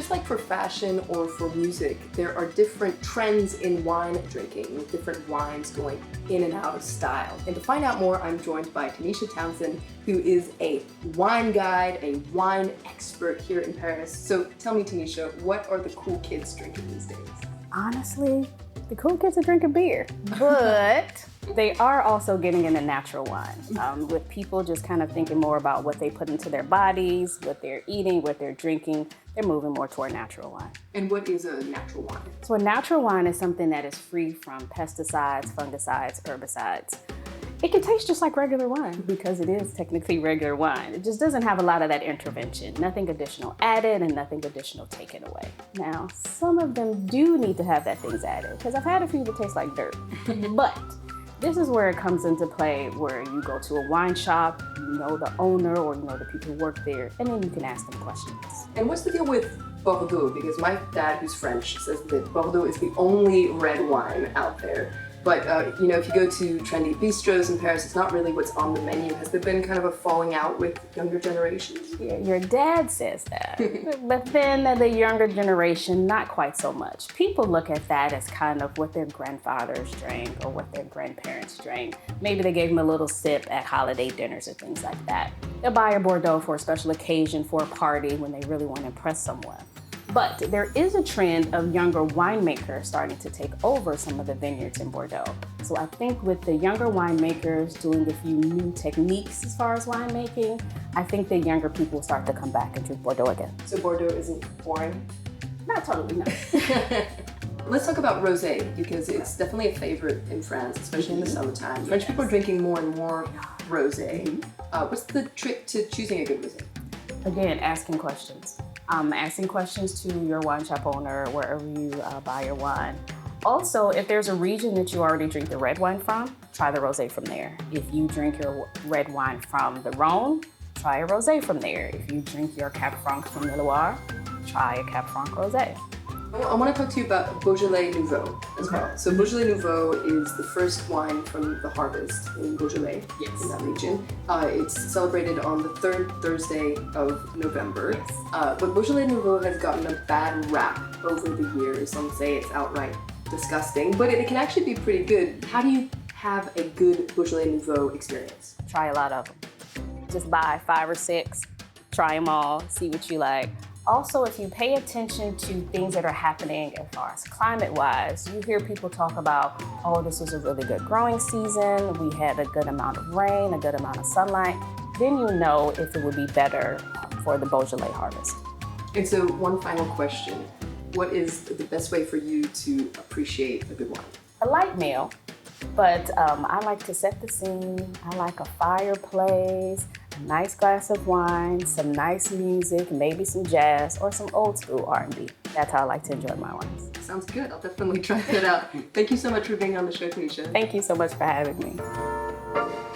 just like for fashion or for music, there are different trends in wine drinking, with different wines going in and out of style. And to find out more, I'm joined by Tanisha Townsend, who is a wine guide, a wine expert here in Paris. So tell me, Tanisha, what are the cool kids drinking these days? Honestly, the cool kids are drinking beer, but they are also getting into natural wine, with people just kind of thinking more about what they put into their bodies, what they're eating, what they're drinking. They're moving more toward natural wine. And what is a natural wine? So a natural wine is something that is free from pesticides, fungicides, herbicides. It can taste just like regular wine because it is technically regular wine. It just doesn't have a lot of that intervention. Nothing additional added and nothing additional taken away. Now, some of them do need to have that things added because I've had a few that taste like dirt. But this is where it comes into play, where you go to a wine shop, you know the owner or you know the people who work there, and then you can ask them questions. And what's the deal with Bordeaux? Because my dad, who's French, says that Bordeaux is the only red wine out there. But, if you go to trendy bistros in Paris, it's not really what's on the menu. Has there been kind of a falling out with younger generations? Yeah, your dad says that. But then the younger generation, not quite so much. People look at that as kind of what their grandfathers drank or what their grandparents drank. Maybe they gave them a little sip at holiday dinners or things like that. They'll buy a Bordeaux for a special occasion, for a party, when they really want to impress someone. But there is a trend of younger winemakers starting to take over some of the vineyards in Bordeaux. So I think with the younger winemakers doing a few new techniques as far as winemaking, I think the younger people will start to come back and drink Bordeaux again. So Bordeaux isn't boring? Not totally, no. Let's talk about rosé, because it's definitely a favorite in France, especially in the summertime. French people are drinking more and more rosé. What's the trick to choosing a good rosé? Again, asking questions. Asking questions to your wine shop owner, wherever you buy your wine. Also, if there's a region that you already drink the red wine from, try the rosé from there. If you drink your red wine from the Rhone, try a rosé from there. If you drink your Cap Franc from the Loire, try a Cap Franc rosé. I want to talk to you about Beaujolais Nouveau as well. So Beaujolais Nouveau is the first wine from the harvest in Beaujolais, in that region. It's celebrated on the third Thursday of November. Yes. But Beaujolais Nouveau has gotten a bad rap over the years. Some say it's outright disgusting, but it can actually be pretty good. How do you have a good Beaujolais Nouveau experience? Try a lot of them. Just buy 5 or 6, try them all, see what you like. Also, if you pay attention to things that are happening as far as climate-wise, you hear people talk about, oh, this was a really good growing season, we had a good amount of rain, a good amount of sunlight, then you know if it would be better for the Beaujolais harvest. And so one final question. What is the best way for you to appreciate a good wine? A light meal, but I like to set the scene. I like a fireplace, a nice glass of wine, some nice music, maybe some jazz or some old school R&B. That's how I like to enjoy my wines. Sounds good. I'll definitely try that out. Thank you so much for being on the show, Tanisha. Thank you so much for having me.